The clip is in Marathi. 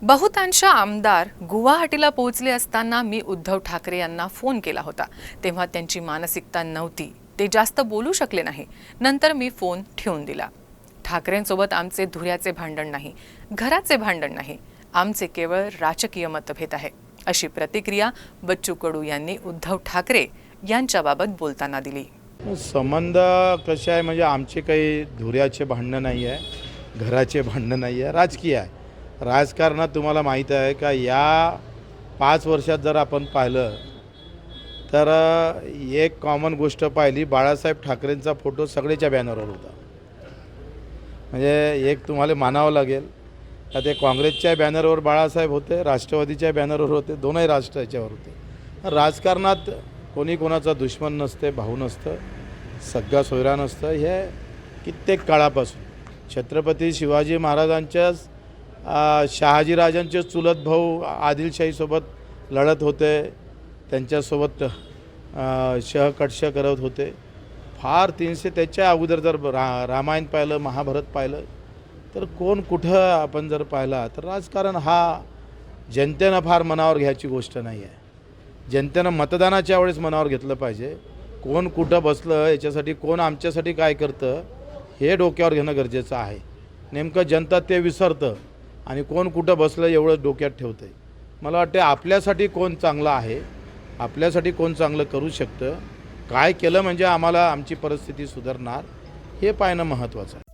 बहुतांश आमदार गुवाहाटीला पोहोचले असताना मी उद्धव ठाकरे यांना फोन केला होता। तेव्हा त्यांची मानसिकता नव्हती, ते जास्त बोलू शकले नाही। नंतर मी फोन ठेवून दिला। ठाकरेंसोबत आमचे धुऱ्याचे भांडण नाही, घराचे भांडण नाही, आमचे केवळ राजकीय मतभेद आहे, अशी प्रतिक्रिया बच्चू कडू यांनी उद्धव ठाकरे यांच्याबाबत बोलताना दिली। संबंध कसे आहे म्हणजे आमचे काही धुऱ्याचे भांडण नाही आहे, घराचे भांडण नाही आहे, राजकीय आहे। राजकारणात तुम्हाला माहीत आहे का या 5 वर्षात जर आपण पाहिलं तर एक कॉमन गोष्ट पाहिली, बाळासाहेब ठाकरेंचा फोटो सगळ्याच्या बॅनरवर होता। म्हणजे एक तुम्हाला मानावं लागेल का ते काँग्रेसच्या बॅनरवर बाळासाहेब होते, राष्ट्रवादीच्या बॅनरवर होते, दोनही राष्ट्राच्यावर होते। राजकारणात कोणी कोणाचा दुश्मन नसते, भाऊ नसतं, सगळा सोयरा नसतं। हे कित्येक काळापासून छत्रपती शिवाजी महाराजांच्या शहाजीराजांचे चुलत भाऊ आदिलशाहीसोबत लढत होते, त्यांच्यासोबत शहकटश करत होते। फार 300 त्याच्या अगोदर जर रामायण पाहिलं, महाभारत पाहिलं तर कोण कुठं आपण जर पाहिला तर राजकारण हा जनतेनं फार मनावर घ्यायची गोष्ट नाही आहे। जनतेनं मतदानाच्या वेळेस मनावर घेतलं पाहिजे। कोण कुठं बसलं याच्यासाठी, कोण आमच्यासाठी काय करतं हे डोक्यावर घेणं गरजेचं आहे। नेमकं जनता ते विसरतं आणि कोण कुठं बसलं एवढं डोक्यात ठेवतं आहे। मला वाटतं आपल्यासाठी कोण चांगलं आहे, आपल्यासाठी कोण चांगलं करू शकतं, काय केलं म्हणजे आम्हाला आमची परिस्थिती सुधारणार हे पाहणं महत्त्वाचं आहे।